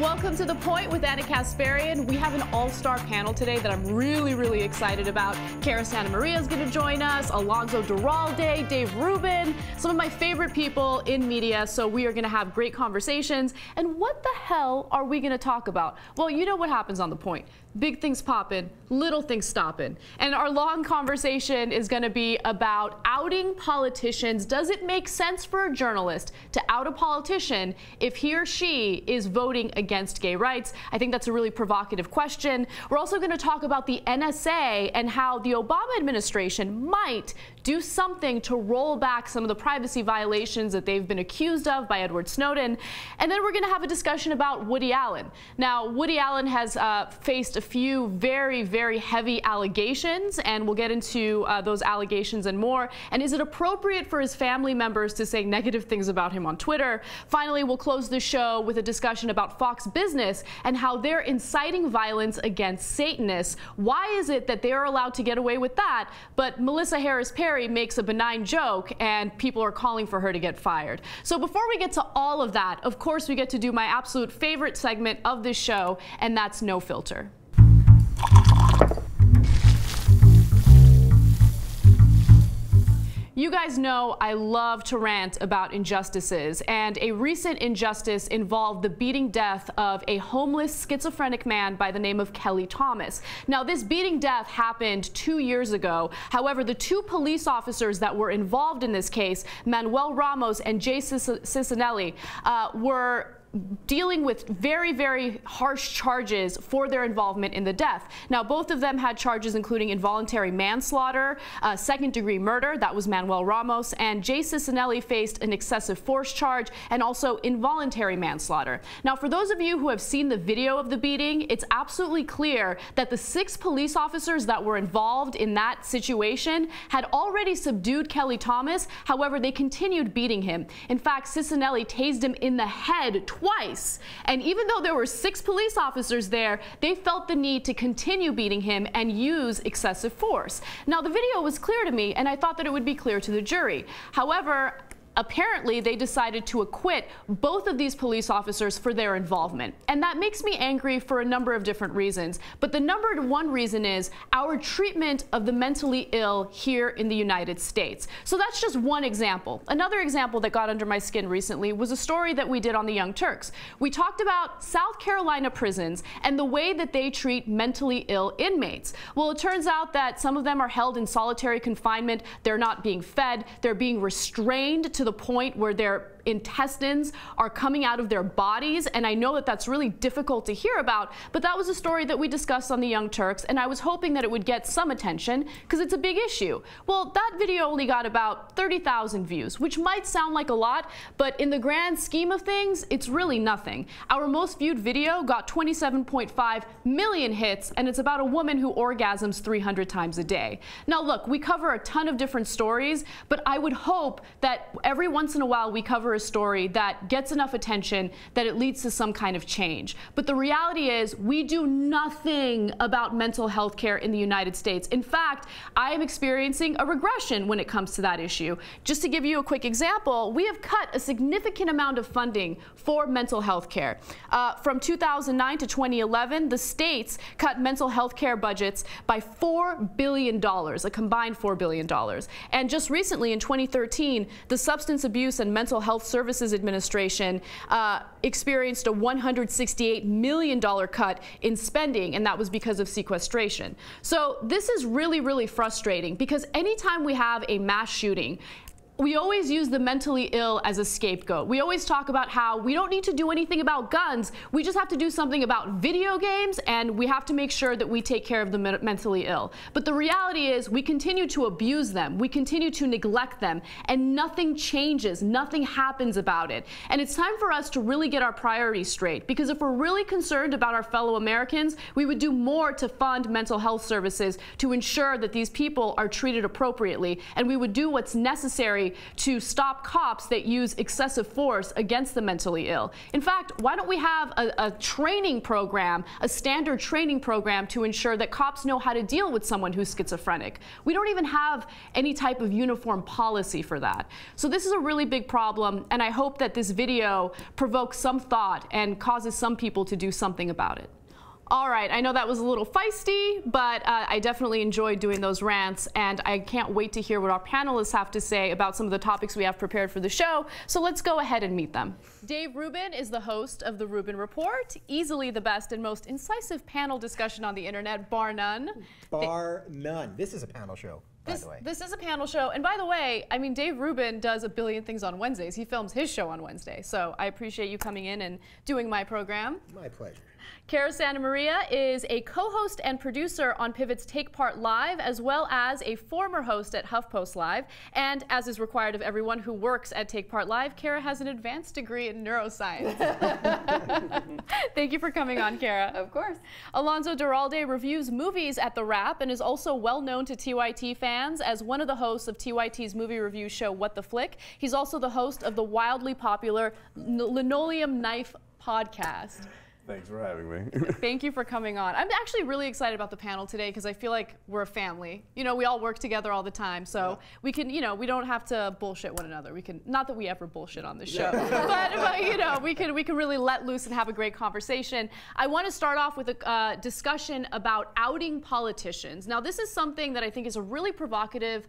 Welcome to The Point with Ana Kasparian. We have an all-star panel today that I'm really excited about. Cara Santa Maria is going to join us, Alonso Duralde, Dave Rubin, some of my favorite people in media. So we are going to have great conversations. And what the hell are we going to talk about? Well, you know what happens on The Point. Big things poppin', little things stoppin'. And our long conversation is going to be about outing politicians. Does it make sense for a journalist to out a politician if he or she is voting against gay rights? I think that's a really provocative question. We're also going to talk about the NSA and how the Obama administration might do something to roll back some of the privacy violations that they've been accused of by Edward Snowden. And then we're going to have a discussion about Woody Allen. Now, Woody Allen has faced a few very heavy allegations, and we'll get into those allegations and more. And is it appropriate for his family members to say negative things about him on Twitter? Finally, we'll close the show with a discussion about Fox Business and how they're inciting violence against Satanists. Why is it that they are allowed to get away with that, but Melissa Harris Perry makes a benign joke and people are calling for her to get fired? So before we get to all of that, of course, we get to do my absolute favorite segment of this show, and that's No Filter. You guys know I love to rant about injustices, and a recent injustice involved the beating death of a homeless schizophrenic man by the name of Kelly Thomas. Now, this beating death happened 2 years ago. However, the two police officers that were involved in this case, Manuel Ramos and Jay Cicinelli, were dealing with very harsh charges for their involvement in the death. Now, both of them had charges including involuntary manslaughter, second-degree murder, that was Manuel Ramos, and Jay Cicinelli faced an excessive force charge and also involuntary manslaughter. Now, for those of you who have seen the video of the beating, it's absolutely clear that the 6 police officers that were involved in that situation had already subdued Kelly Thomas. However, they continued beating him. In fact, Cicinelli tased him in the head twice. And even though there were 6 police officers there, they felt the need to continue beating him and use excessive force. Now, the video was clear to me, and I thought that it would be clear to the jury. However, apparently they decided to acquit both of these police officers for their involvement. And that makes me angry for a number of different reasons. But the number one reason is our treatment of the mentally ill here in the United States. So that's just one example. Another example that got under my skin recently was a story that we did on the Young Turks. We talked about South Carolina prisons and the way that they treat mentally ill inmates. Well, it turns out that some of them are held in solitary confinement. They're not being fed. They're being restrained to the point where their intestines are coming out of their bodies. And I know that that's really difficult to hear about, but that was a story that we discussed on the Young Turks, and I was hoping that it would get some attention because it's a big issue. Well, that video only got about 30,000 views, which might sound like a lot, but in the grand scheme of things, it's really nothing. Our most viewed video got 27.5 million hits, and it's about a woman who orgasms 300 times a day. Now, look, we cover a ton of different stories, but I would hope that every once in a while we cover a story that gets enough attention that it leads to some kind of change. But the reality is we do nothing about mental health care in the United States. In fact, I am experiencing a regression when it comes to that issue. Just to give you a quick example, we have cut a significant amount of funding for mental health care. From 2009 to 2011, the states cut mental health care budgets by $4 billion, a combined $4 billion. And just recently in 2013, the Substance Abuse and Mental Health Services Administration experienced a $168 million cut in spending, and that was because of sequestration. So this is really frustrating because anytime we have a mass shooting, we always use the mentally ill as a scapegoat. We always talk about how we don't need to do anything about guns. We just have to do something about video games, and we have to make sure that we take care of the mentally ill. But the reality is we continue to abuse them. We continue to neglect them, and nothing changes. Nothing happens about it. And it's time for us to really get our priorities straight, because if we're really concerned about our fellow Americans, we would do more to fund mental health services to ensure that these people are treated appropriately, and we would do what's necessary necessary to stop cops that use excessive force against the mentally ill. In fact, why don't we have a training program, a standard training program to ensure that cops know how to deal with someone who's schizophrenic? We don't even have any type of uniform policy for that. So this is a really big problem, and I hope that this video provokes some thought and causes some people to do something about it. All right, I know that was a little feisty, but I definitely enjoyed doing those rants, and I can't wait to hear what our panelists have to say about some of the topics we have prepared for the show, so let's go ahead and meet them. Dave Rubin is the host of the Rubin Report, easily the best and most incisive panel discussion on the internet, bar none. Bar none. This is a panel show. By the way. This is a panel show, and by the way, I mean, Dave Rubin does a billion things on Wednesdays. He films his show on Wednesday, so I appreciate you coming in and doing my program. My pleasure. Cara Santa Maria is a co-host and producer on Pivot's TakePart Live, as well as a former host at HuffPost Live. And as is required of everyone who works at TakePart Live, Cara has an advanced degree in neuroscience. Thank you for coming on, Cara. Of course. Alonso Duralde reviews movies at The Wrap and is also well known to TYT fans as one of the hosts of TYT's movie review show, What the Flick. He's also the host of the wildly popular Linoleum Knife podcast. Thanks for having me. Thank you for coming on. I'm actually really excited about the panel today because I feel like we're a family. You know, we all work together all the time, so we can, you know, we don't have to bullshit one another. We can, not that we ever bullshit on this show, but you know, we can really let loose and have a great conversation. I want to start off with a discussion about outing politicians. Now, this is something that I think is a really provocative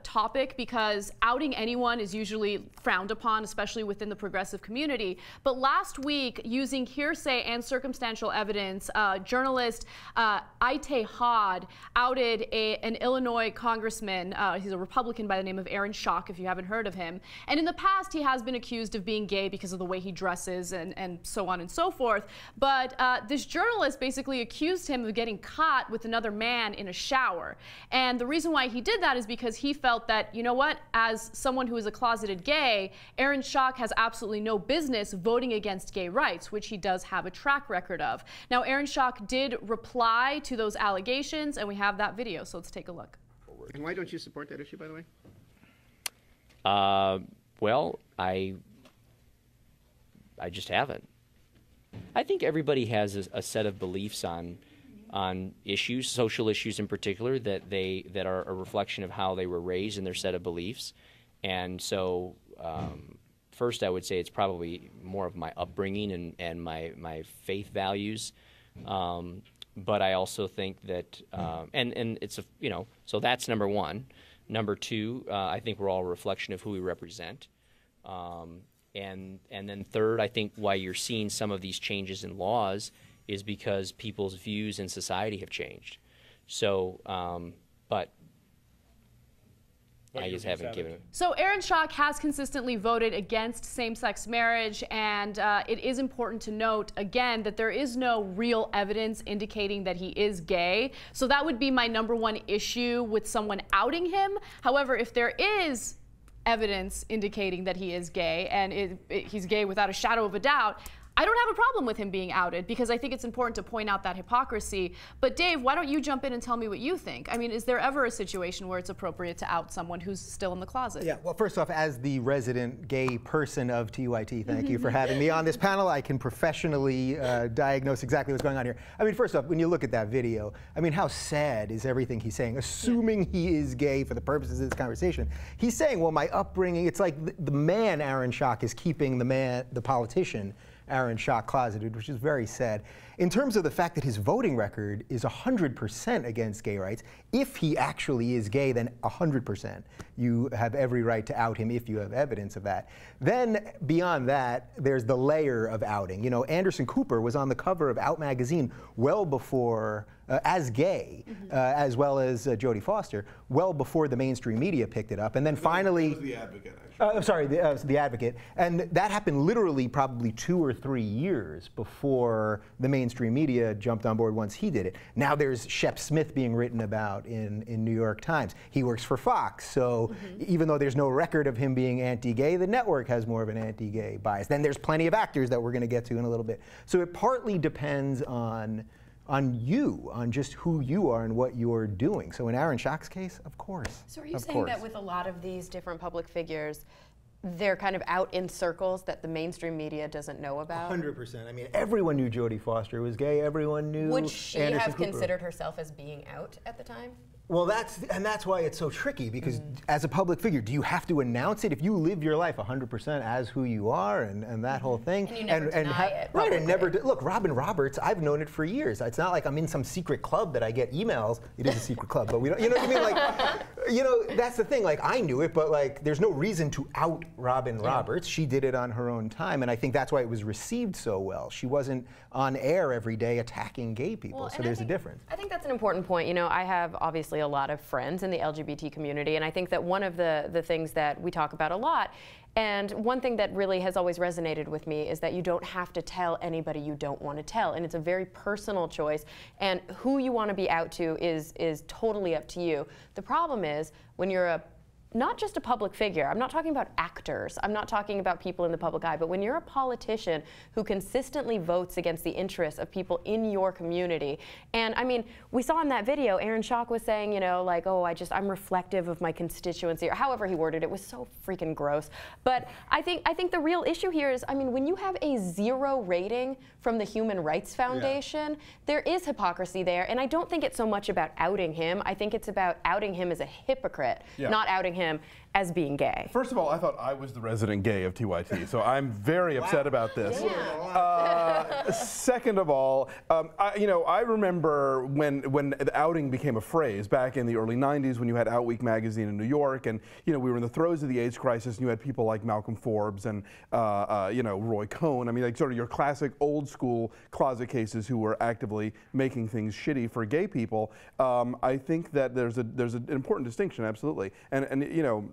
topic because outing anyone is usually frowned upon, especially within the progressive community. But last week, using hearsay and circumstantial evidence, journalist Ite Hod outed an Illinois congressman. He's a Republican by the name of Aaron Schock, if you haven't heard of him. And in the past, he has been accused of being gay because of the way he dresses and so on and so forth. But this journalist basically accused him of getting caught with another man in a shower. And the reason why he did that is because he felt that, you know what, as someone who is a closeted gay, Aaron Schock has absolutely no business voting against gay rights, which he does have a track record of. Now, Aaron Schock did reply to those allegations, and we have that video, so let's take a look. And why don't you support that issue, by the way? Well, I just haven't. I think everybody has a set of beliefs on issues, social issues in particular, that are a reflection of how they were raised and their set of beliefs. And so first, I would say it's probably more of my upbringing and my faith values. But I also think that, and it's a, you know, so that's number one. Number two, I think we're all a reflection of who we represent. And then third, I think why you're seeing some of these changes in laws is because people's views in society have changed. So, but I just haven't given it. So Aaron Schock has consistently voted against same-sex marriage, and it is important to note, again, that there is no real evidence indicating that he is gay. So that would be my number one issue with someone outing him. However, if there is evidence indicating that he is gay, and he's gay without a shadow of a doubt, I don't have a problem with him being outed because I think it's important to point out that hypocrisy. But Dave, why don't you jump in and tell me what you think? I mean, is there ever a situation where it's appropriate to out someone who's still in the closet? Yeah, well, first off, as the resident gay person of TYT, thank you for having me on this panel. I can professionally diagnose exactly what's going on here. I mean, first off, when you look at that video, I mean, how sad is everything he's saying? Assuming he is gay for the purposes of this conversation, he's saying, well, my upbringing, it's like the man, Aaron Schock, is keeping the politician, Aaron Schock, closeted, which is very sad. In terms of the fact that his voting record is 100% against gay rights, if he actually is gay, then 100%. You have every right to out him if you have evidence of that. Then beyond that, there's the layer of outing. You know, Anderson Cooper was on the cover of Out magazine well before, as gay, as well as Jodie Foster, well before the mainstream media picked it up. And then finally— It was The Advocate, actually. I'm sorry, the Advocate. And that happened literally probably 2 or 3 years before the mainstream media jumped on board once he did it. Now there's Shep Smith being written about in New York Times. He works for Fox, so even though there's no record of him being anti-gay, the network has more of an anti-gay bias. Then there's plenty of actors that we're going to get to in a little bit. So it partly depends on you, on just who you are and what you're doing. So in Aaron Schock's case, of course. So are you saying that with a lot of these different public figures, they're kind of out in circles that the mainstream media doesn't know about? 100%. I mean, everyone knew Jodie Foster was gay. Everyone knew. Would she Anderson have Cooper. considered herself as being out at the time? Well, that's why it's so tricky, because as a public figure, do you have to announce it? If you live your life 100% as who you are and that whole thing, and you never deny it, right? And never look, Robin Roberts. I've known it for years. It's not like I'm in some secret club that I get emails. It is a secret club, but we don't. You know what I mean? Like, you know, that's the thing. Like, I knew it, but like, there's no reason to out Robin Roberts. She did it on her own time, and I think that's why it was received so well. She wasn't on air every day attacking gay people. Well, so there's a difference. I think that's an important point. You know, I have obviously a lot of friends in the LGBT community, and I think that one of the things that we talk about a lot, and one thing that really has always resonated with me, is that you don't have to tell anybody you don't want to tell, and it's a very personal choice, and who you want to be out to is totally up to you. The problem is when you're not just a public figure. I'm not talking about actors. I'm not talking about people in the public eye. But when you're a politician who consistently votes against the interests of people in your community, and I mean, we saw in that video, Aaron Schock was saying, you know, like, oh, I'm reflective of my constituency, or however he worded it. It was so freaking gross. But I think the real issue here is, I mean, when you have a 0 rating from the Human Rights Foundation, there is hypocrisy there. And I don't think it's so much about outing him. I think it's about outing him as a hypocrite, not outing him as being gay. First of all, I thought I was the resident gay of TYT, so I'm very upset about this. Second of all, I remember when the outing became a phrase back in the early 90s, when you had Out Week magazine in New York, and we were in the throes of the AIDS crisis, and you had people like Malcolm Forbes and Roy Cohn. I mean, like, sort of your classic old school closet cases who were actively making things shitty for gay people. I think that there's an important distinction, absolutely, and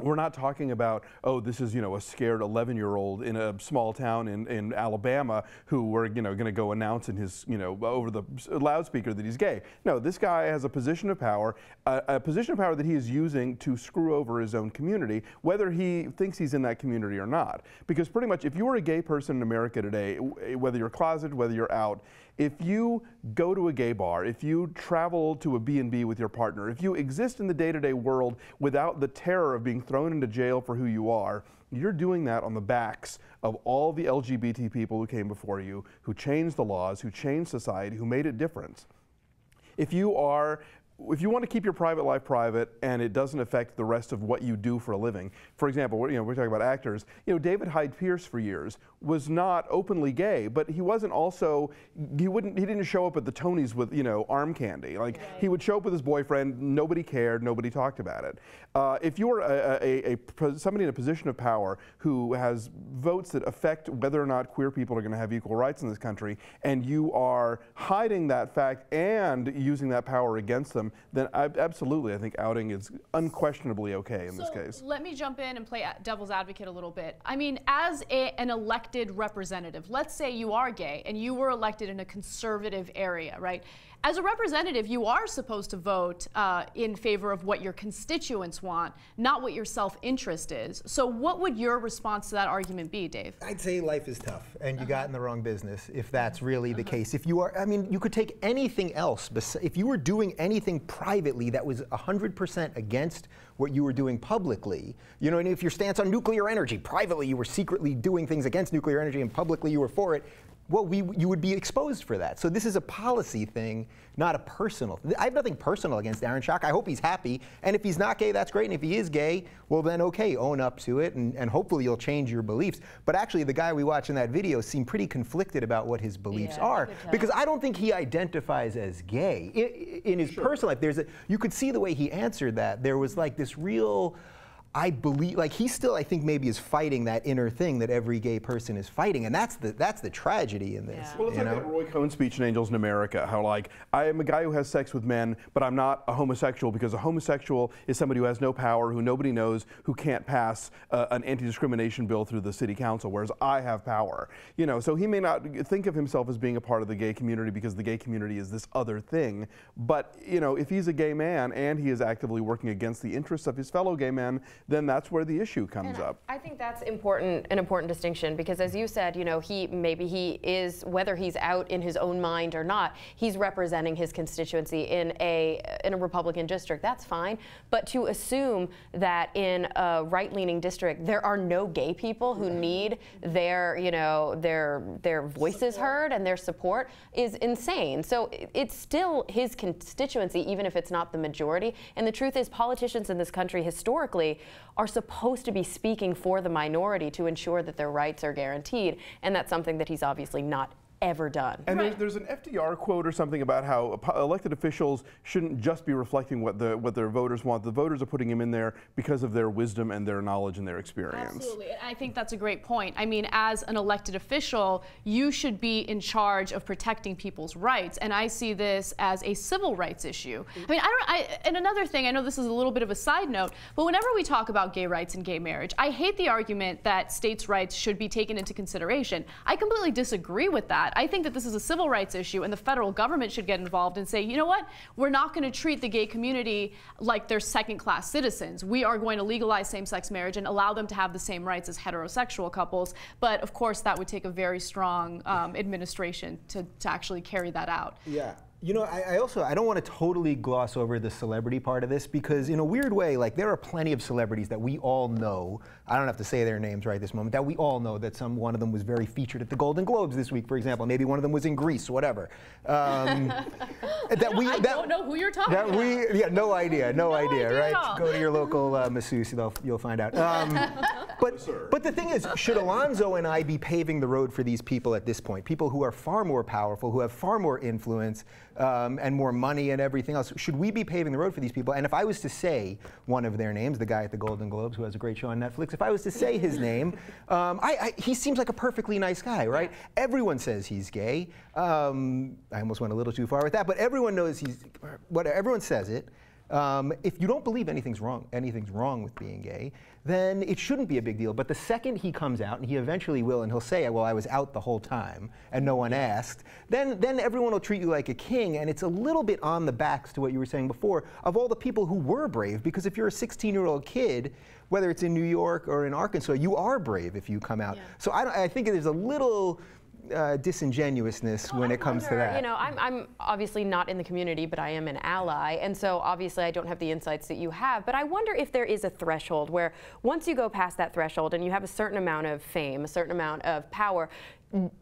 we're not talking about, oh, this is, a scared 11-year-old in a small town in Alabama who we're, going to go announce in his, over the loudspeaker that he's gay. No, this guy has a position of power, a position of power that he is using to screw over his own community, whether he thinks he's in that community or not. Because pretty much, if you're a gay person in America today, whether you're closeted, whether you're out, if you go to a gay bar, if you travel to a B&B with your partner, if you exist in the day-to-day world without the terror of being thrown into jail for who you are, you're doing that on the backs of all the LGBT people who came before you, who changed the laws, who changed society, who made it different. If you want to keep your private life private and it doesn't affect the rest of what you do for a living, for example, we're talking about actors. David Hyde Pierce for years was not openly gay, but he wasn't also, he didn't show up at the Tonys with, arm candy. Like, he would show up with his boyfriend, nobody cared, nobody talked about it. If you're somebody in a position of power who has votes that affect whether or not queer people are going to have equal rights in this country, and you are hiding that fact and using that power against them, then absolutely, I think outing is unquestionably okay in this case. Let me jump in and play devil's advocate a little bit. I mean, as an elected representative, let's say you are gay and you were elected in a conservative area, right? As a representative, you are supposed to vote in favor of what your constituents want, not what your self-interest is. So what would your response to that argument be, Dave? I'd say life is tough, and you got in the wrong business if that's really the case. If you are, I mean, you could take anything else. If you were doing anything privately that was 100% against what you were doing publicly, and if your stance on nuclear energy, privately you were secretly doing things against nuclear energy and publicly you were for it, well, you would be exposed for that. So this is a policy thing, not a personal. I have nothing personal against Aaron Schock. I hope he's happy. And if he's not gay, that's great. And if he is gay, well then okay, own up to it, and hopefully you'll change your beliefs. But actually, the guy we watched in that video seemed pretty conflicted about what his beliefs are, because I don't think he identifies as gay. In his personal life, you could see the way he answered that. There was like this real, I believe, like, he still, I think, maybe is fighting that inner thing that every gay person is fighting, and that's the tragedy in this. Well, it's like that Roy Cohn speech in Angels in America, how, like, I am a guy who has sex with men, but I'm not a homosexual, because a homosexual is somebody who has no power, who nobody knows, who can't pass an anti-discrimination bill through the city council, whereas I have power. So he may not think of himself as being a part of the gay community because the gay community is this other thing, but, if he's a gay man and he is actively working against the interests of his fellow gay men, then that's where the issue comes up. I think that's an important distinction, because as you said, you know, maybe he is, whether he's out in his own mind or not, he's representing his constituency in a Republican district. That's fine. But to assume that in a right-leaning district there are no gay people who need their, you know, their voices heard and their support is insane. So it's still his constituency, even if it's not the majority. And the truth is, politicians in this country historically are supposed to be speaking for the minority to ensure that their rights are guaranteed. And that's something that he's obviously not ever done. And there's an FDR quote or something about how elected officials shouldn't just be reflecting what their voters want. The voters are putting him in there because of their wisdom and their knowledge and their experience. Absolutely. I think that's a great point. I mean, as an elected official, you should be in charge of protecting people's rights. And I see this as a civil rights issue. I mean, and another thing, I know this is a little bit of a side note, but whenever we talk about gay rights and gay marriage, I hate the argument that states' rights should be taken into consideration. I completely disagree with that. I think that this is a civil rights issue, and the federal government should get involved and say, you know what, we're not going to treat the gay community like they're second-class citizens. We are going to legalize same-sex marriage and allow them to have the same rights as heterosexual couples. But of course, that would take a very strong administration to actually carry that out. Yeah. You know, I don't want to totally gloss over the celebrity part of this, because in a weird way, like, there are plenty of celebrities that we all know. I don't have to say their names right this moment, that we all know that one of them was very featured at the Golden Globes this week, for example. Maybe one of them was in Greece, whatever. I don't know who you're talking about. Yeah, no idea, no idea, right? At all. Go to your local masseuse, you'll find out. But the thing is, should Alonso and I be paving the road for these people at this point? People who are far more powerful, who have far more influence, and more money and everything else. Should we be paving the road for these people? And if I was to say one of their names, the guy at the Golden Globes who has a great show on Netflix, if I was to say his name, he seems like a perfectly nice guy, right? Everyone says he's gay. I almost went a little too far with that, but everyone knows everyone says it. If you don't believe anything's wrong with being gay, then it shouldn't be a big deal. But the second he comes out, and he eventually will, and he'll say, well, I was out the whole time, and no one asked, then everyone will treat you like a king, and it's a little bit on the backs, to what you were saying before, of all the people who were brave. Because if you're a 16-year-old kid, whether it's in New York or in Arkansas, you are brave if you come out. Yeah. So I think there's a little disingenuousness when it comes to that. You know, I'm obviously not in the community, but I am an ally, and so obviously I don't have the insights that you have, but I wonder if there is a threshold where once you go past that threshold and you have a certain amount of fame, a certain amount of power,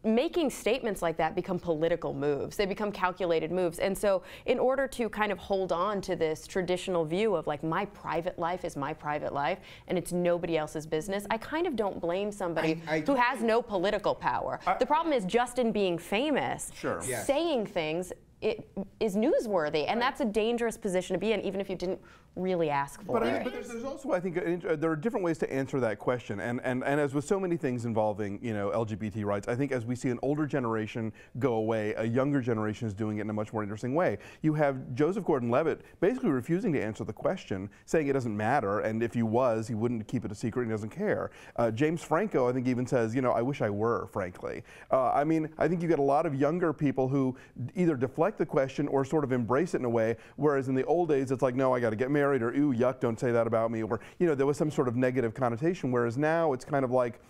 making statements like that become political moves. They become calculated moves. And so in order to kind of hold on to this traditional view of, like, my private life is my private life and it's nobody else's business, I kind of don't blame somebody who has no political power. The problem is, just in being famous, saying things, it is newsworthy, and that's a dangerous position to be in, even if you didn't really ask for it. But there's also, I think, there are different ways to answer that question, and as with so many things involving, you know, LGBT rights, I think as we see an older generation go away, a younger generation is doing it in a much more interesting way. You have Joseph Gordon-Levitt basically refusing to answer the question, saying it doesn't matter, and if he was, he wouldn't keep it a secret, and he doesn't care. James Franco, I think, even says, you know, I wish I were, frankly. I mean, I think you get a lot of younger people who either deflect the question or sort of embrace it in a way, whereas in the old days it's like, no, I got to get married, or ooh, yuck, don't say that about me, or, you know, there was some sort of negative connotation, whereas now it's kind of like,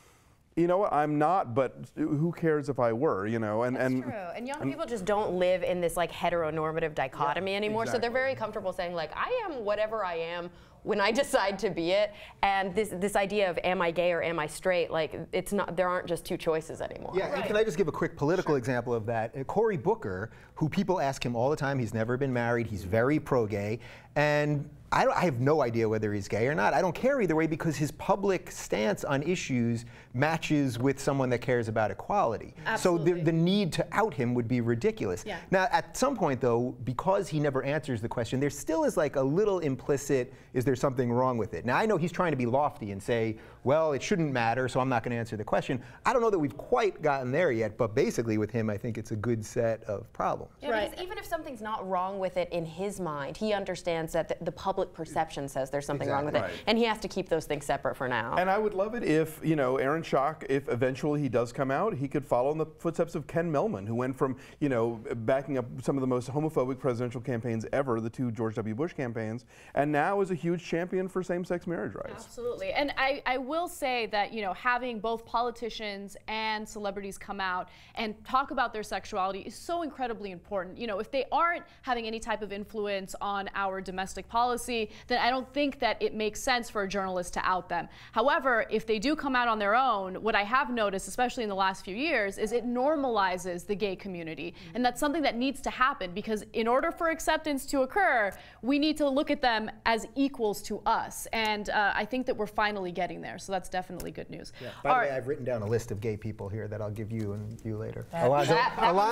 you know what, I'm not, but who cares if I were, you know? That's true. And young people just don't live in this, like, heteronormative dichotomy anymore, so they're very comfortable saying, like, I am whatever I am when I decide to be it, and this idea of am I gay or am I straight, like, it's not, there aren't just two choices anymore. Yeah, and can I just give a quick political example of that? Cory Booker, who people ask him all the time, he's never been married, he's very pro-gay, and I have no idea whether he's gay or not. I don't care either way, because his public stance on issues matches with someone that cares about equality. Absolutely. So the need to out him would be ridiculous. Yeah. Now, at some point, though, because he never answers the question, there still is like a little implicit, is there something wrong with it? Now, I know he's trying to be lofty and say, well, it shouldn't matter, so I'm not going to answer the question. I don't know that we've quite gotten there yet, but basically with him, I think it's a good set of problems. Yeah, because even if something's not wrong with it in his mind, he understands that the public perception says there's something wrong with it, and he has to keep those things separate for now. And I would love it if, you know, Aaron Schock, if eventually he does come out, he could follow in the footsteps of Ken Millman, who went from, you know, backing up some of the most homophobic presidential campaigns ever, the two George W. Bush campaigns, and now is a huge huge champion for same-sex marriage rights. Absolutely. And I will say that, you know, having both politicians and celebrities come out and talk about their sexuality is so incredibly important. You know, if they aren't having any type of influence on our domestic policy, then I don't think that it makes sense for a journalist to out them. However, if they do come out on their own, what I have noticed, especially in the last few years, is it normalizes the gay community. And that's something that needs to happen, because in order for acceptance to occur, we need to look at them as equals to us. And I think that we're finally getting there. So that's definitely good news. Yeah. By the way, I've written down a list of gay people here that I'll give you and you later. Alonso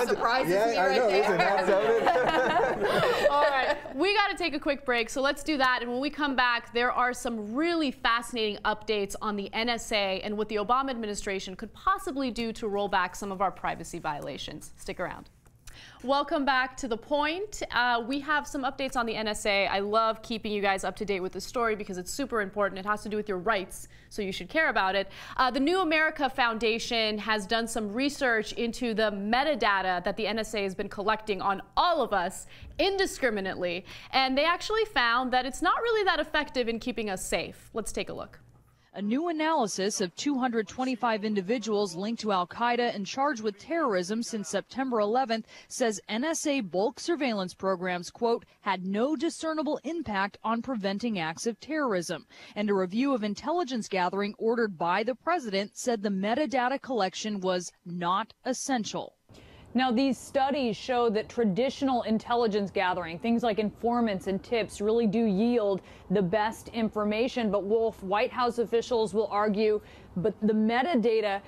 surprises me right there. All right, we got to take a quick break, so let's do that. And when we come back, there are some really fascinating updates on the NSA and what the Obama administration could possibly do to roll back some of our privacy violations. Stick around. Welcome back to The Point. We have some updates on the NSA. I love keeping you guys up to date with the story because it's super important. It has to do with your rights, so you should care about it. The New America Foundation has done some research into the metadata that the NSA has been collecting on all of us indiscriminately, and they actually found that it's not really that effective in keeping us safe. Let's take a look. A new analysis of 225 individuals linked to al-Qaeda and charged with terrorism since September 11th says NSA bulk surveillance programs, quote, had no discernible impact on preventing acts of terrorism. And a review of intelligence gathering ordered by the president said the metadata collection was not essential. Now, these studies show that traditional intelligence gathering, things like informants and tips, really do yield the best information. But Wolf, White House officials will argue, but the metadata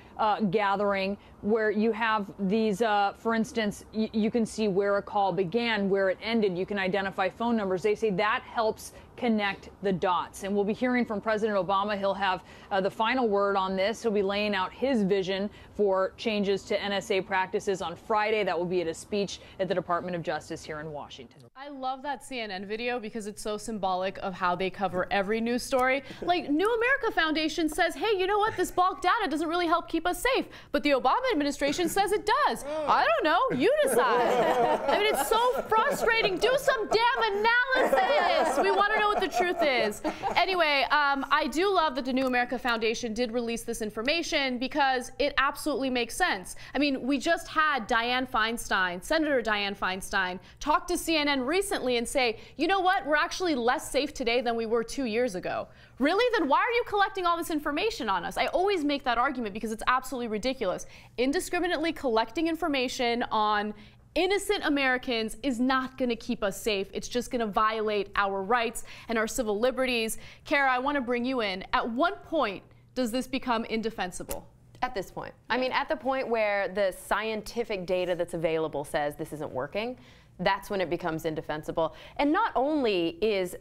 gathering, where you have these, for instance, you can see where a call began, where it ended, you can identify phone numbers. They say that helps connect the dots. And we'll be hearing from President Obama. He'll have the final word on this. He'll be laying out his vision for changes to NSA practices on Friday. That will be at a speech at the Department of Justice here in Washington. I love that CNN video because it's so symbolic of how they cover every news story. Like, New America Foundation says, hey, you know what? This bulk data doesn't really help keep us safe. But the Obama administration says it does. I don't know. You decide. I mean, it's so frustrating. Do some damn analysis. We want to know what the truth is. Anyway, I do love that the New America Foundation did release this information because it absolutely makes sense. I mean, we just had Dianne Feinstein, Senator Dianne Feinstein, talk to CNN recently and say, you know what, we're actually less safe today than we were 2 years ago. Really? Then why are you collecting all this information on us? I always make that argument because it's absolutely ridiculous. Indiscriminately collecting information on innocent Americans is not going to keep us safe. It's just going to violate our rights and our civil liberties. Cara, I want to bring you in. At what point does this become indefensible? At this point. I mean, at the point where the scientific data that's available says this isn't working, that's when it becomes indefensible. And not only is,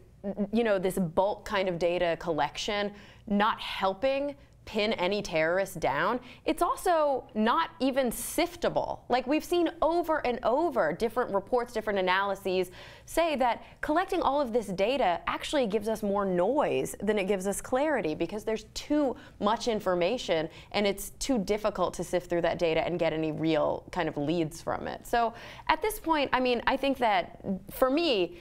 you know, this bulk kind of data collection not helping pin any terrorist down, it's also not even siftable. Like, we've seen over and over different reports, different analyses say that collecting all of this data actually gives us more noise than it gives us clarity because there's too much information and it's too difficult to sift through that data and get any real kind of leads from it. So at this point, I mean, I think that for me,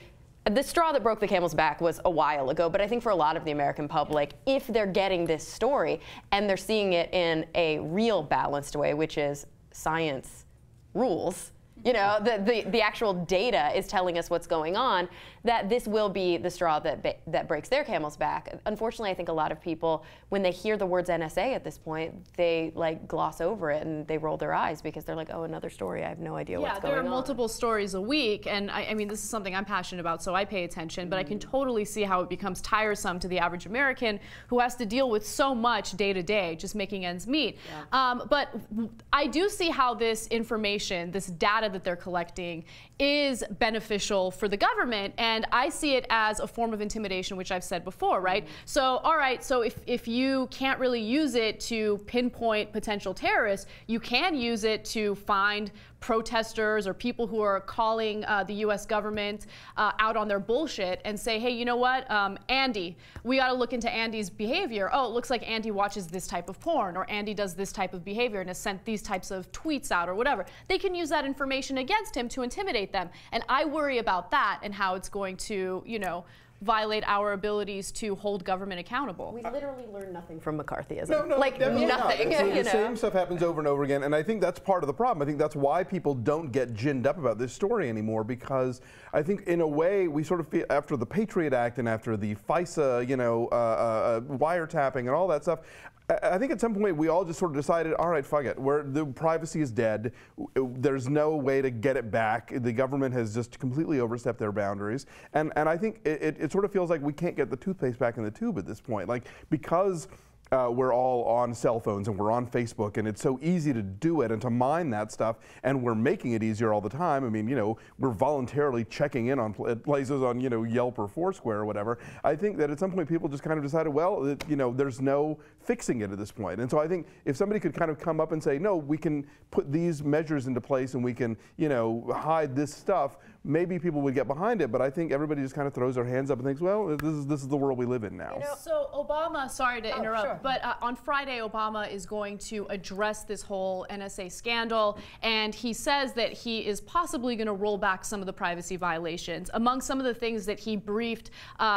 the straw that broke the camel's back was a while ago, but I think for a lot of the American public, if they're getting this story and they're seeing it in a real balanced way, which is science rules, you know, the actual data is telling us what's going on, that this will be the straw that breaks their camel's back. Unfortunately, I think a lot of people, when they hear the words NSA at this point, they like gloss over it and they roll their eyes because they're like, oh, another story. I have no idea what's going on. Yeah, there are multiple stories a week, and I mean, this is something I'm passionate about, so I pay attention, but I can totally see how it becomes tiresome to the average American who has to deal with so much day to day, just making ends meet. Yeah. But I do see how this information, this data that they're collecting, is beneficial for the government, and I see it as a form of intimidation, which I've said before, right? So, all right, so if you can't really use it to pinpoint potential terrorists, you can use it to find protesters or people who are calling the U.S. government out on their bullshit and say, hey, you know what, Andy, we got to look into Andy's behavior. Oh, it looks like Andy watches this type of porn, or Andy does this type of behavior and has sent these types of tweets out or whatever. They can use that information against him to intimidate them. And I worry about that and how it's going to, you know, violate our abilities to hold government accountable. We literally learned nothing from McCarthyism. No, like nothing. The same stuff happens over and over again, and I think that's part of the problem. I think that's why people don't get ginned up about this story anymore, because I think in a way we sort of feel after the Patriot Act and after the FISA, wiretapping and all that stuff, I think at some point we all just sort of decided, all right, fuck it. The privacy is dead. There's no way to get it back. The government has just completely overstepped their boundaries. And I think it sort of feels like we can't get the toothpaste back in the tube at this point. Like, because we're all on cell phones and we're on Facebook, and it's so easy to do it and to mine that stuff, and we're making it easier all the time. I mean, we're voluntarily checking in on places on, Yelp or Foursquare or whatever. I think that at some point people just kind of decided, well, there's no fixing it at this point. And so I think if somebody could kind of come up and say, no, we can put these measures into place and we can, hide this stuff, maybe people would get behind it. But I think everybody just kind of throws their hands up and thinks, well, this is the world we live in now. So Obama, sorry to interrupt, sure. but on Friday, Obama is going to address this whole NSA scandal, and he says that he is possibly going to roll back some of the privacy violations. Among some of the things that he briefed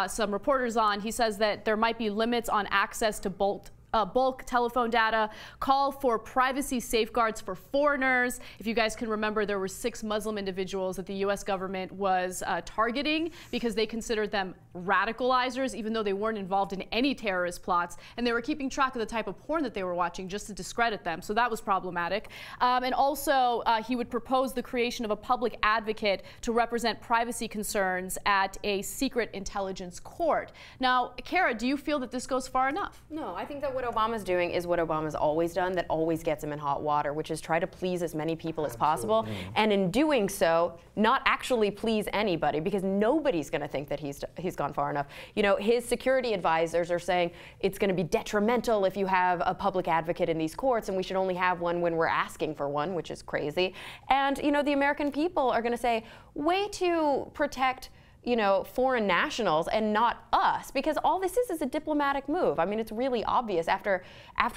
some reporters on, he says that there might be limits on access to bulk telephone data, call for privacy safeguards for foreigners. If you guys can remember, there were 6 Muslim individuals that the U.S. government was targeting because they considered them radicalizers, even though they weren't involved in any terrorist plots, and they were keeping track of the type of porn that they were watching just to discredit them. So that was problematic. And also, he would propose the creation of a public advocate to represent privacy concerns at a secret intelligence court. Now, Cara, do you feel that this goes far enough? No, I think that what Obama's doing is what Obama's always done, that always gets him in hot water, which is try to please as many people as possible, and in doing so, not actually please anybody, because nobody's going to think that he's gone far enough. His security advisors are saying it's going to be detrimental if you have a public advocate in these courts, and we should only have one when we're asking for one, which is crazy. And the American people are going to say, way to protect foreign nationals and not us, because all this is a diplomatic move. I mean, it's really obvious after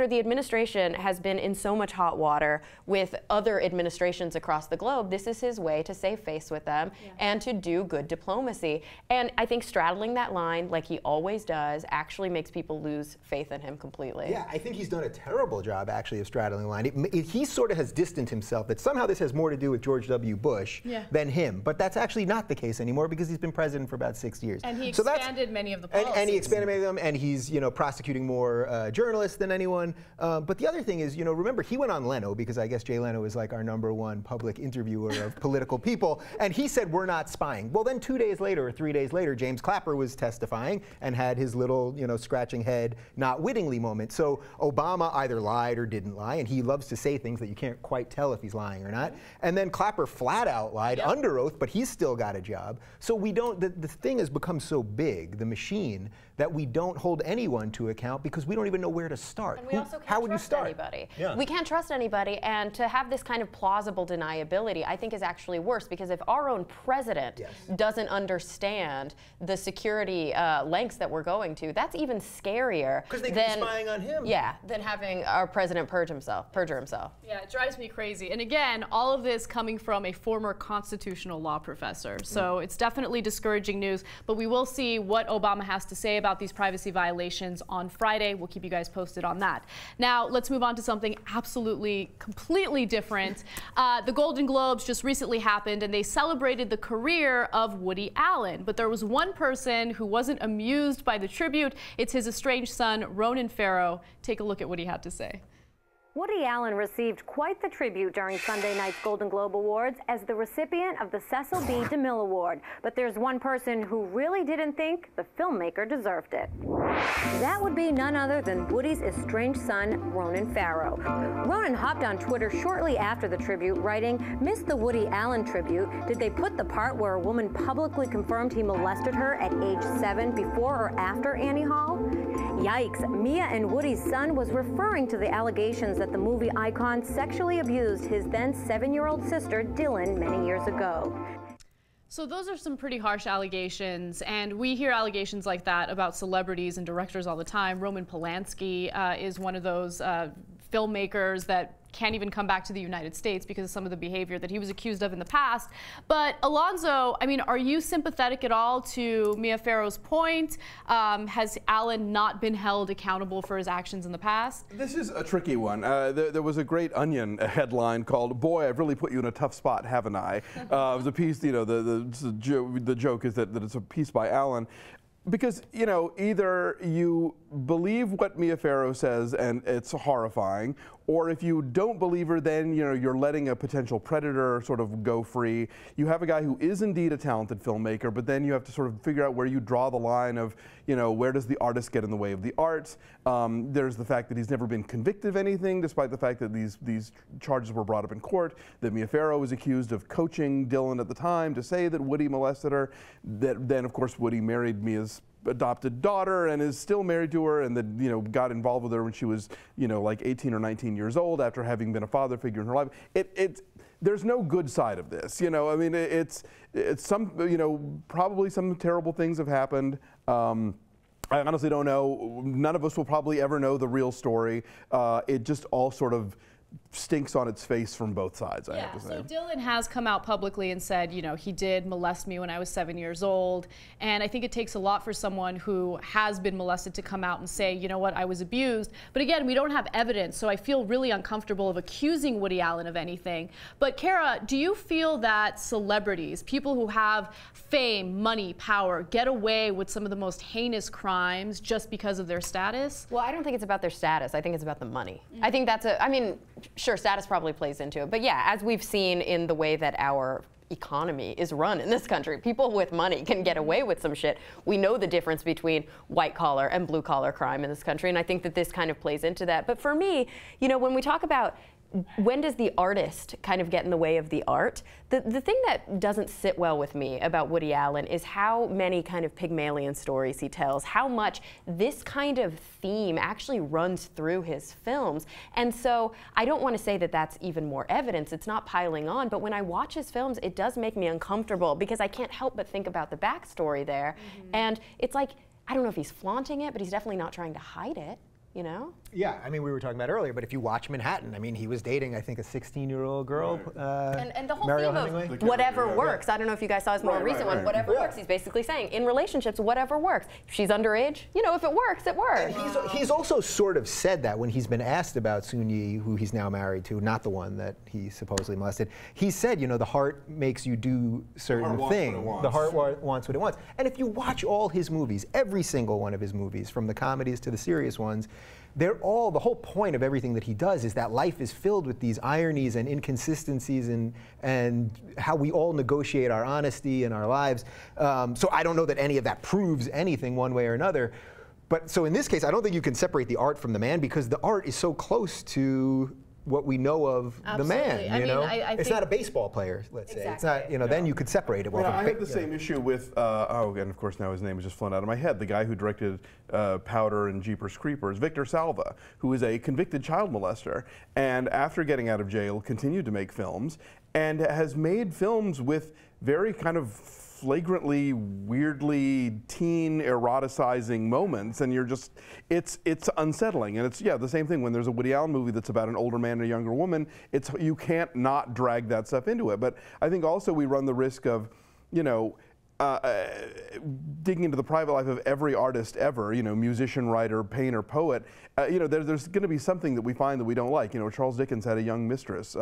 the administration has been in so much hot water with other administrations across the globe. This is his way to save face with them and to do good diplomacy. And I think straddling that line, like he always does, actually makes people lose faith in him completely. Yeah, I think he's done a terrible job, actually, of straddling the line. He sort of has distanced himself that somehow this has more to do with George W. Bush than him. But that's actually not the case anymore, because he's been president for about 6 years. And he expanded many of the policies. And he expanded many of them, and he's prosecuting more journalists than anyone. But the other thing is, remember, he went on Leno, because I guess Jay Leno is like our #1 public interviewer of political people, and he said we're not spying. Well, then 2 days later or 3 days later, James Clapper was testifying and had his little scratching head, not wittingly moment. So Obama either lied or didn't lie, and he loves to say things that you can't quite tell if he's lying or not. And then Clapper flat out lied under oath, but he's still got a job. So we don't. The thing has become so big, the machine, that we don't hold anyone to account because we don't even know where to start. And we also can't trust anybody. Yeah. We can't trust anybody, and to have this kind of plausible deniability, I think, is actually worse, because if our own president doesn't understand the security lengths that we're going to, that's even scarier. Because they could be spying on him. Yeah, than having our president perjure himself. Yeah, it drives me crazy. And again, all of this coming from a former constitutional law professor. So it's definitely discouraging news, but we will see what Obama has to say about these privacy violations on Friday. We'll keep you guys posted on that. Now, let's move on to something absolutely, completely different. The Golden Globes just recently happened, and they celebrated the career of Woody Allen. But there was one person who wasn't amused by the tribute. It's his estranged son, Ronan Farrow. Take a look at what he had to say. Woody Allen received quite the tribute during Sunday night's Golden Globe Awards as the recipient of the Cecil B. DeMille Award. But there's one person who really didn't think the filmmaker deserved it. That would be none other than Woody's estranged son, Ronan Farrow. Ronan hopped on Twitter shortly after the tribute, writing, "Missed the Woody Allen tribute. Did they put the part where a woman publicly confirmed he molested her at age 7 before or after Annie Hall?" Yikes, Mia and Woody's son was referring to the allegations that the movie icon sexually abused his then 7-year-old sister, Dylan, many years ago. So those are some pretty harsh allegations, and we hear allegations like that about celebrities and directors all the time. Roman Polanski is one of those filmmakers that can't even come back to the United States because of some of the behavior that he was accused of in the past. But Alonso, I mean, are you sympathetic at all to Mia Farrow's point? Has Alan not been held accountable for his actions in the past? This is a tricky one. There was a great Onion headline called "Boy, I've really put you in a tough spot, haven't I?" It was a piece, you know, the joke is that it's a piece by Alan. Because, you know, either you believe what Mia Farrow says and it's horrifying, or if you don't believe her, then, you know, you're letting a potential predator sort of go free. You have a guy who is indeed a talented filmmaker, but then you have to sort of figure out where you draw the line of, you know, where does the artist get in the way of the art? There's the fact that he's never been convicted of anything, despite the fact that these charges were brought up in court, that Mia Farrow was accused of coaching Dylan at the time to say that Woody molested her, that then, of course, Woody married Mia's adopted daughter and is still married to her, and that, you know, got involved with her when she was, you know, like 18 or 19 years old after having been a father figure in her life. There's no good side of this, you know. I mean, it's some, you know, probably some terrible things have happened. I honestly don't know. None of us will probably ever know the real story. It just all sort of stinks on its face from both sides, I have to say. So Dylan has come out publicly and said, you know, he did molest me when I was 7 years old. And I think it takes a lot for someone who has been molested to come out and say, you know what, I was abused. But again, we don't have evidence, so I feel really uncomfortable of accusing Woody Allen of anything. But Cara, do you feel that celebrities, people who have fame, money, power, get away with some of the most heinous crimes just because of their status? Well, I don't think it's about their status. I think it's about the money. I think that's I mean, sure, status probably plays into it. But yeah, as we've seen in the way that our economy is run in this country, people with money can get away with some shit. We know the difference between white collar and blue collar crime in this country, and I think that this kind of plays into that. But for me, you know, when we talk about when does the artist kind of get in the way of the art? The thing that doesn't sit well with me about Woody Allen is how many kind of Pygmalion stories he tells, how much this kind of theme actually runs through his films. And so I don't want to say that that's even more evidence, it's not piling on, but when I watch his films, it does make me uncomfortable because I can't help but think about the backstory there. And it's like, I don't know if he's flaunting it, but he's definitely not trying to hide it. You know? Yeah, I mean, we were talking about earlier, but if you watch Manhattan, I mean, he was dating, I think, a 16-year-old girl. And the whole Mariel theme Hemingway? of whatever works. I don't know if you guys saw his more recent one. Whatever works. He's basically saying, in relationships, whatever works. If she's underage, you know, if it works, it works. And he's also sort of said that when he's been asked about Soon-Yi, who he's now married to, not the one that he supposedly molested. He said, you know, the heart makes you do certain things. The heart wants what it wants. And if you watch all his movies, every single one of his movies, from the comedies to the serious ones, they're all, the whole point of everything that he does is that life is filled with these ironies and inconsistencies and how we all negotiate our honesty in our lives. So I don't know that any of that proves anything one way or another. But so in this case, I don't think you can separate the art from the man because the art is so close to what we know of the man, you know? It's not a baseball player, let's say. It's not, you know, then you could separate it. Well, I had the same issue with, and of course now his name is just flown out of my head, the guy who directed Powder and Jeepers Creepers, Victor Salva, who is a convicted child molester, and after getting out of jail, continued to make films, and has made films with very kind of flagrantly, weirdly teen eroticizing moments, and you're just, it's unsettling. And it's, yeah, the same thing when there's a Woody Allen movie that's about an older man and a younger woman, you can't not drag that stuff into it. But I think also we run the risk of, you know, digging into the private life of every artist ever, you know, musician, writer, painter, poet, you know, there's going to be something that we find that we don't like. You know, Charles Dickens had a young mistress.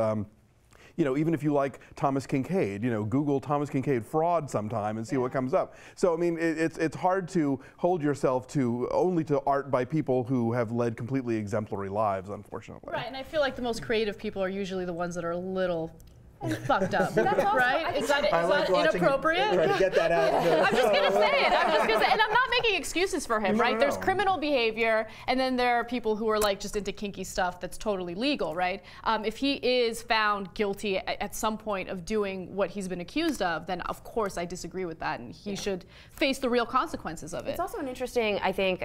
You know, even if you like Thomas Kinkade, you know, Google Thomas Kinkade fraud sometime and see what comes up. So, I mean, it's hard to hold yourself to only to art by people who have led completely exemplary lives, unfortunately. Right, and I feel like the most creative people are usually the ones that are a little fucked up, right? Is that inappropriate? Right, get that out. I'm just going to say it. And I'm not making excuses for him, right? There's criminal behavior, and then there are people who are like just into kinky stuff that's totally legal, right? If he is found guilty at some point of doing what he's been accused of, then of course I disagree with that, and he should face the real consequences of it. It's also an interesting, I think,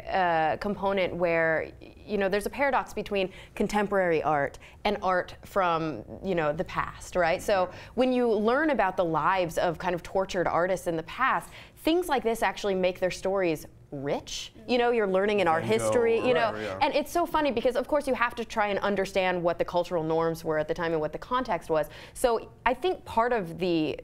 component where, you know, there's a paradox between contemporary art and art from, you know, the past, right? So when you learn about the lives of kind of tortured artists in the past, things like this actually make their stories rich. You know, you're learning in art history, you know, and it's so funny because of course you have to try and understand what the cultural norms were at the time and what the context was. So I think part of the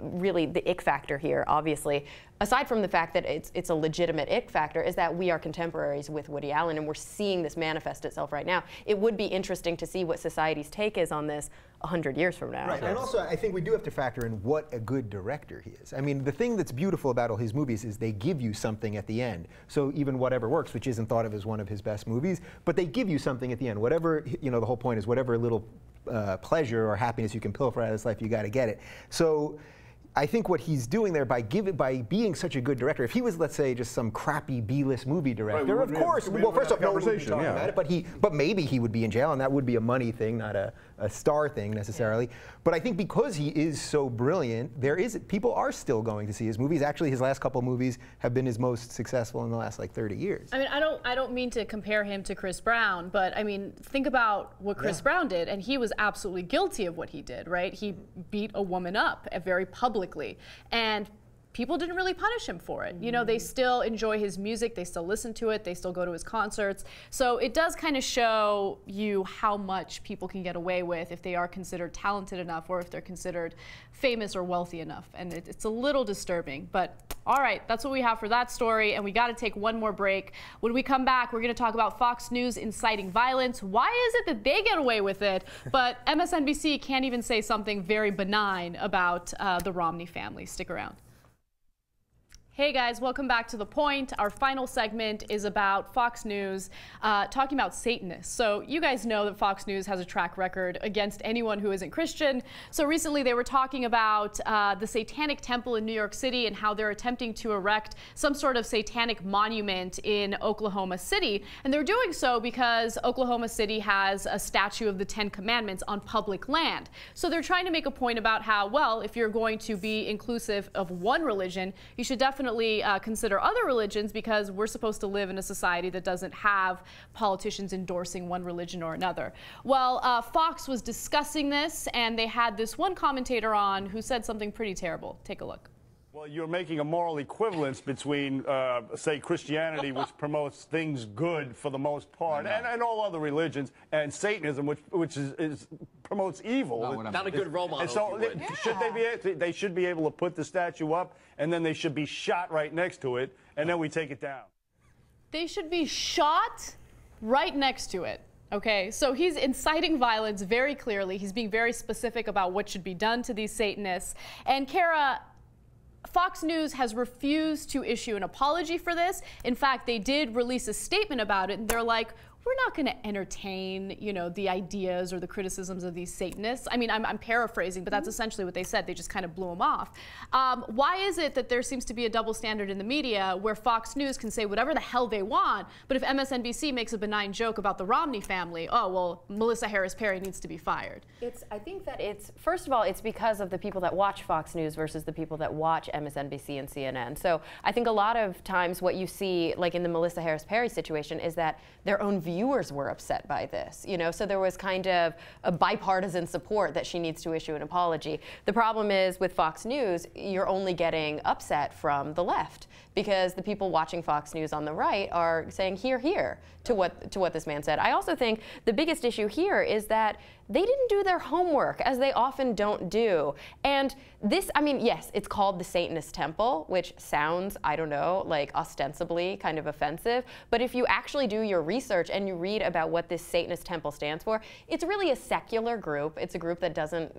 ick factor here, obviously, aside from the fact that it's a legitimate ick factor, is that we are contemporaries with Woody Allen and we're seeing this manifest itself right now. It would be interesting to see what society's take is on this 100 years from now. Right, and also I think we do have to factor in what a good director he is. I mean, the thing that's beautiful about all his movies is they give you something at the end. So even Whatever Works, which isn't thought of as one of his best movies, but they give you something at the end. Whatever, you know, the whole point is whatever little pleasure or happiness you can pilfer out of this life, you got to get it. So I think what he's doing there by being such a good director, if he was, let's say, just some crappy B-list movie director, of course, well, first off, no one would be talking about it, but maybe he would be in jail, and that would be a money thing, not a star thing necessarily. But I think because he is so brilliant, people are still going to see his movies. Actually, his last couple movies have been his most successful in the last like 30 years. I mean, I don't mean to compare him to Chris Brown, but I mean, think about what Chris Brown did, and he was absolutely guilty of what he did, right? He beat a woman up very publicly, and people didn't really punish him for it. You know, they still enjoy his music, they still listen to it, they still go to his concerts. So it does kind of show you how much people can get away with if they are considered talented enough or if they're considered famous or wealthy enough. And it's a little disturbing, but all right, that's what we have for that story, and we got to take one more break. When we come back, we're going to talk about Fox News inciting violence. Why is it that they get away with it, but MSNBC can't even say something very benign about the Romney family? Stick around. Hey guys, welcome back to The Point. Our final segment is about Fox News talking about Satanists. So you guys know that Fox News has a track record against anyone who isn't Christian. So recently they were talking about the Satanic Temple in New York City and how they're attempting to erect some sort of satanic monument in Oklahoma City. And they're doing so because Oklahoma City has a statue of the 10 Commandments on public land. So they're trying to make a point about how, well, if you're going to be inclusive of one religion, you should definitely consider other religions, because we're supposed to live in a society that doesn't have politicians endorsing one religion or another. Well, Fox was discussing this, and they had this one commentator on who said something pretty terrible. Take a look. Well, you're making a moral equivalence between, say, Christianity, which promotes things good for the most part, and all other religions, and Satanism, which promotes evil. Not a good role model. And so they should be able to put the statue up, and then they should be shot right next to it, and then we take it down. They should be shot right next to it. Okay, so he's inciting violence very clearly. He's being very specific about what should be done to these Satanists. And Cara, Fox News has refused to issue an apology for this. In fact, they did release a statement about it, and they're like, we're not going to entertain, you know, the ideas or the criticisms of these Satanists. I mean, I'm paraphrasing, but that's essentially what they said. They just kind of blew them off. Why is it that there seems to be a double standard in the media where Fox News can say whatever the hell they want, but if MSNBC makes a benign joke about the Romney family, oh, well, Melissa Harris Perry needs to be fired? I think that first of all, it's because of the people that watch Fox News versus the people that watch MSNBC and CNN. So I think a lot of times what you see, like in the Melissa Harris Perry situation, is that their own viewers were upset by this, you know, so there was kind of a bipartisan support that she needs to issue an apology. The problem is with Fox News, you're only getting upset from the left, because the people watching Fox News on the right are saying hear, hear to what this man said. I also think the biggest issue here is that they didn't do their homework, as they often don't do. And this, I mean, yes, it's called the Satanist Temple, which sounds, I don't know, like ostensibly kind of offensive. But if you actually do your research and you read about what this Satanist Temple stands for, it's really a secular group. It's a group that doesn't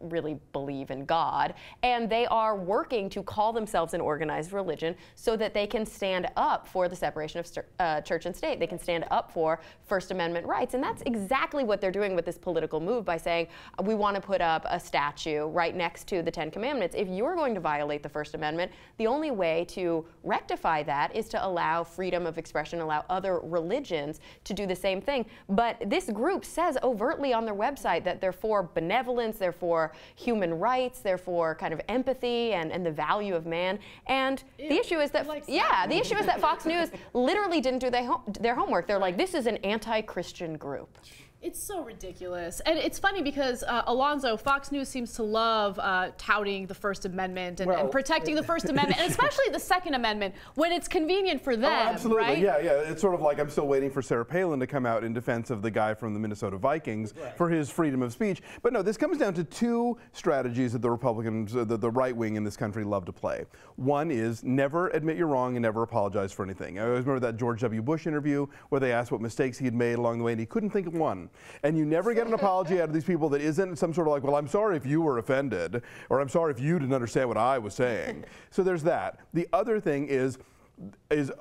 really believe in God. And they are working to call themselves an organized religion so that they can stand up for the separation of church and state. They can stand up for First Amendment rights. And that's exactly what they're doing with this political move by saying, we want to put up a statue right next to the 10 Commandments. If you're going to violate the First Amendment, the only way to rectify that is to allow freedom of expression, allow other religions to do the same thing. But this group says overtly on their website that they're for benevolence, they're for human rights, they're for kind of empathy and the value of man. And the issue is that, the issue is that Fox News literally didn't do their homework. They're like, this is an anti-Christian group. It's so ridiculous. And it's funny because, Alonso, Fox News seems to love touting the First Amendment and protecting the First Amendment, and especially the Second Amendment when it's convenient for them, absolutely. right? Yeah. It's sort of like I'm still waiting for Sarah Palin to come out in defense of the guy from the Minnesota Vikings for his freedom of speech. But no, this comes down to two strategies that the Republicans, the right wing in this country, love to play. One is never admit you're wrong and never apologize for anything. I always remember that George W. Bush interview where they asked what mistakes he had made along the way, and he couldn't think of one. And you never get an apology out of these people that isn't some sort of like, well, I'm sorry if you were offended, or I'm sorry if you didn't understand what I was saying. So there's that. The other thing is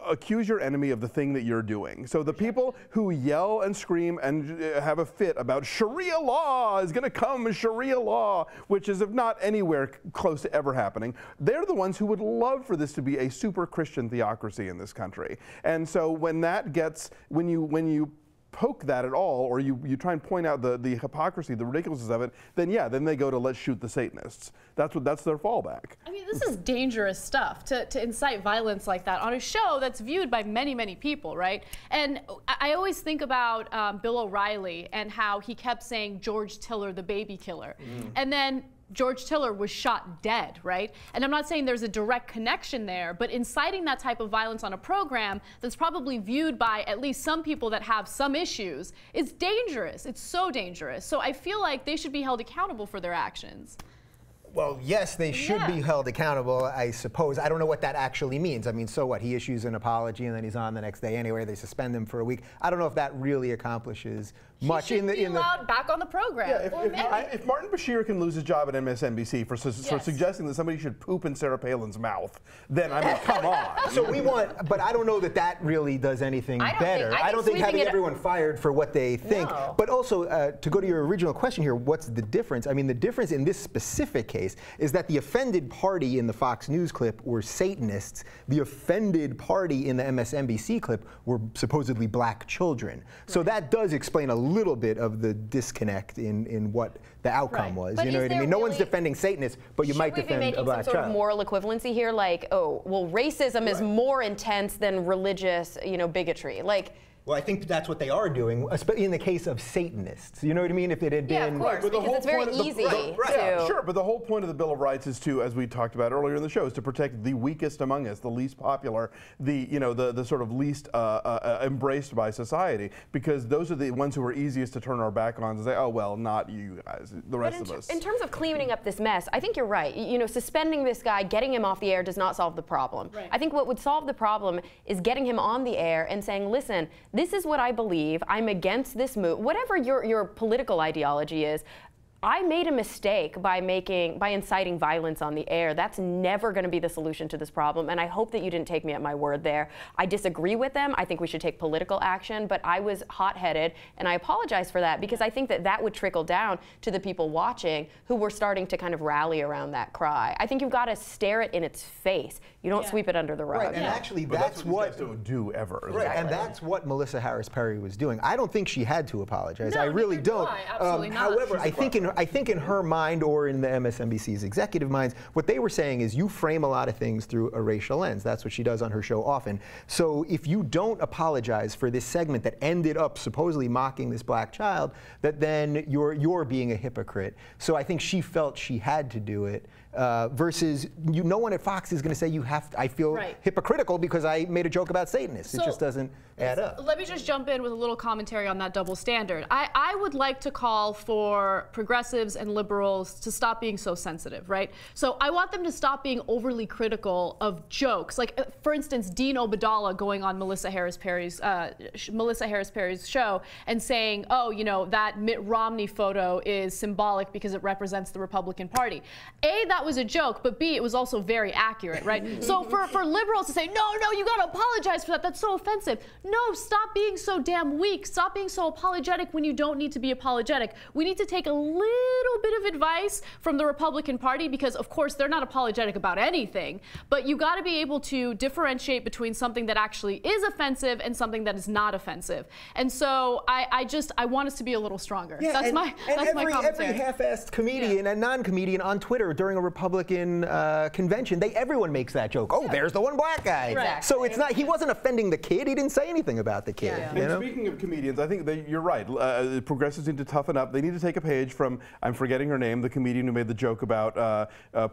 accuse your enemy of the thing that you're doing. So the people who yell and scream and have a fit about Sharia law is going to come, Sharia law, which is not anywhere close to ever happening, they're the ones who would love for this to be a super Christian theocracy in this country. And so when that gets, when you poke that at all, or you try and point out the hypocrisy, the ridiculousness of it, then they go to let's shoot the Satanists. That's their fallback. I mean, this is dangerous stuff to incite violence like that on a show that's viewed by many, many people, right? And I always think about Bill O'Reilly and how he kept saying George Tiller, the baby killer. And then George Tiller was shot dead, right? And I'm not saying there's a direct connection there, but inciting that type of violence on a program that's probably viewed by at least some people that have some issues is dangerous. It's so dangerous. So I feel like they should be held accountable for their actions. Well, yes, they should be held accountable, I suppose. I don't know what that actually means. I mean, so what? He issues an apology and then he's on the next day anyway. They suspend him for a week. I don't know if that really accomplishes much. He should be allowed back on the program. Yeah, if Martin Bashir can lose his job at MSNBC for suggesting that somebody should poop in Sarah Palin's mouth, then I mean, come on. So we want, but I don't know that that really does anything better. I don't think having everyone fired for what they think. No. But also, to go to your original question here, what's the difference? I mean, the difference in this specific case is that the offended party in the Fox News clip were Satanists. The offended party in the MSNBC clip were supposedly black children. So that does explain a little bit of the disconnect in what the outcome was. But you know what I mean? No one's defending Satanists, but you might defend a black child. Should we be making some sort of moral equivalency here? Like, oh, well, racism is more intense than religious, bigotry. Like. Well, I think that's what they are doing, especially in the case of Satanists. You know what I mean? If it had been... Yeah, of course, because it's very easy to... Sure, but the whole point of the Bill of Rights is to, as we talked about earlier in the show, is to protect the weakest among us, the least popular, the sort of least embraced by society, because those are the ones who are easiest to turn our back on and say, oh, well, not you guys, the rest of us. In terms of cleaning up this mess, I think you're right. Suspending this guy, getting him off the air does not solve the problem. Right. I think what would solve the problem is getting him on the air and saying, listen, this is what I believe. I'm against this move. Whatever your political ideology is, I made a mistake by inciting violence on the air. That's never going to be the solution to this problem, and I hope that you didn't take me at my word there. I disagree with them. I think we should take political action, but I was hot-headed, and I apologize for that, because I think that would trickle down to the people watching who were starting to kind of rally around that cry. I think you've got to stare it in its face. You don't sweep it under the rug. Right, and actually that's what these guys don't do ever. Right, exactly. And that's what Melissa Harris Perry was doing. I don't think she had to apologize. No, I really don't. Absolutely not. However, I think in her mind, or in the MSNBC's executive minds, what they were saying is you frame a lot of things through a racial lens. That's what she does on her show often. So if you don't apologize for this segment that ended up supposedly mocking this black child, that then you're being a hypocrite. So I think she felt she had to do it. Versus no one at Fox is going to say I feel hypocritical because I made a joke about Satanists. It just doesn't add up. Let me just jump in with a little commentary on that double standard. I would like to call for progressives and liberals to stop being so sensitive, right? So I want them to stop being overly critical of jokes. Like, for instance, Dean Obeidallah going on Melissa Harris Perry's show and saying, oh, that Mitt Romney photo is symbolic because it represents the Republican Party. A, that was a joke, but B, it was also very accurate, right? So for liberals to say, no, you gotta apologize for that, that's so offensive. No, stop being so damn weak. Stop being so apologetic when you don't need to be apologetic. We need to take a little bit of advice from the Republican Party, because of course they're not apologetic about anything, but you gotta be able to differentiate between something that actually is offensive and something that is not offensive. And so I want us to be a little stronger. Yeah, that's my commentary. Every half-assed comedian and non-comedian on Twitter during a Republican convention, everyone makes that joke. Oh, there's the one black guy. Right. So it's not, he wasn't offending the kid. He didn't say anything about the kid. Yeah. You And know? speaking of comedians, I think you're right. Progressives need to toughen up. They need to take a page from, I'm forgetting her name, the comedian who made the joke about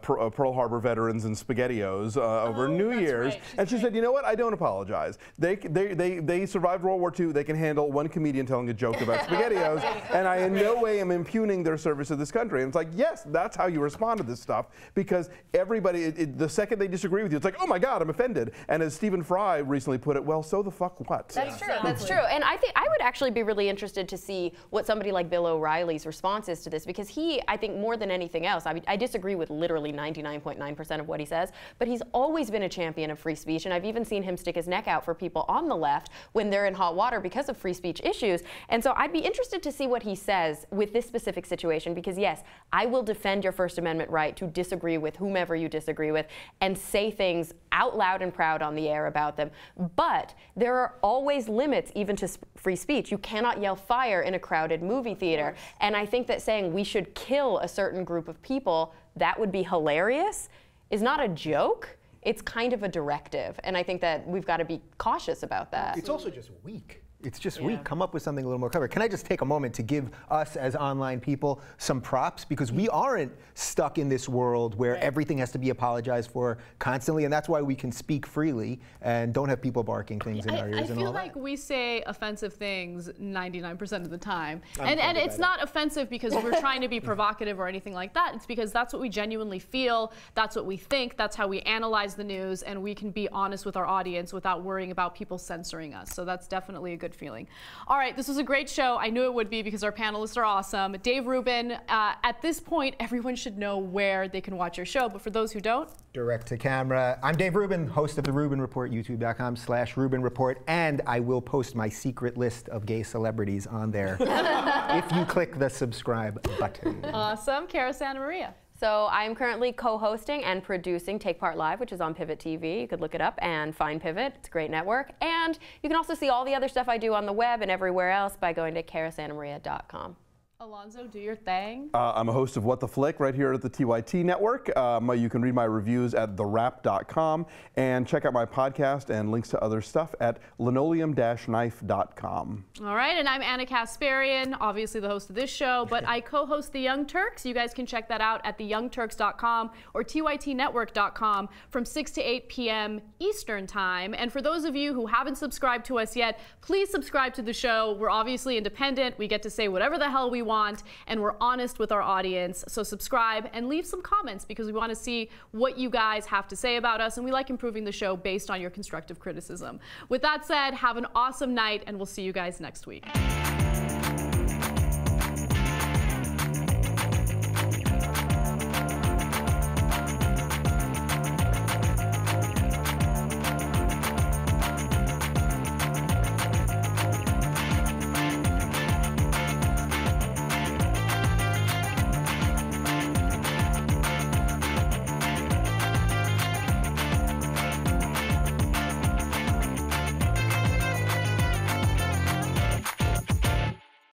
Pearl Harbor veterans and SpaghettiOs over New Year's. Right. And she said, you know what? I don't apologize. They survived World War II. They can handle one comedian telling a joke about SpaghettiOs, and I in no way am impugning their service to this country. And it's like, yes, that's how you respond to this stuff, because everybody, the second they disagree with you, it's like, oh my God, I'm offended. And as Stephen Fry recently put it, well, so the fuck what? That's true. That's true. And I think I would actually be really interested to see what somebody like Bill O'Reilly's response is to this, because he, I think more than anything else, I disagree with literally 99.9% of what he says, but he's always been a champion of free speech, and I've even seen him stick his neck out for people on the left when they're in hot water because of free speech issues. And so I'd be interested to see what he says with this specific situation, because yes, I will defend your First Amendment right to disagree with whomever you disagree with and say things out loud and proud on the air about them. But there are always limits even to free speech. You cannot yell fire in a crowded movie theater. And I think that saying we should kill a certain group of people, that would be hilarious, is not a joke. It's kind of a directive. And I think that we've got to be cautious about that. It's also just weak. It's just weak. Come up with something a little more clever. Can I just take a moment to give us as online people some props? Because we aren't stuck in this world where everything has to be apologized for constantly, and that's why we can speak freely and don't have people barking things in our ears and all that. I feel like we say offensive things 99% of the time. And it's not offensive because we're trying to be provocative or anything like that. It's because that's what we genuinely feel, that's what we think, that's how we analyze the news, and we can be honest with our audience without worrying about people censoring us. So that's definitely a good feeling. All right, this was a great show. I knew it would be because our panelists are awesome. Dave Rubin, at this point, everyone should know where they can watch your show, but for those who don't, direct to camera. I'm Dave Rubin, host of The Rubin Report, youtube.com/Rubin Report, and I will post my secret list of gay celebrities on there if you click the subscribe button. Awesome. Cara Santa Maria. So I'm currently co-hosting and producing TakePart Live, which is on Pivot TV. You could look it up and find Pivot. It's a great network. And you can also see all the other stuff I do on the web and everywhere else by going to carasantamaria.com. Alonso, do your thing. I'm a host of What the Flick right here at the TYT Network. You can read my reviews at therap.com and check out my podcast and links to other stuff at linoleum-knife.com. All right, and I'm Ana Kasparian, obviously the host of this show, but I co-host The Young Turks. You guys can check that out at theyoungturks.com or tytnetwork.com from 6 to 8 p.m. Eastern Time. And for those of you who haven't subscribed to us yet, please subscribe to the show. We're obviously independent. We get to say whatever the hell we want, and we're honest with our audience. So subscribe and leave some comments because we want to see what you guys have to say about us, and we like improving the show based on your constructive criticism. With that said, have an awesome night, and we'll see you guys next week.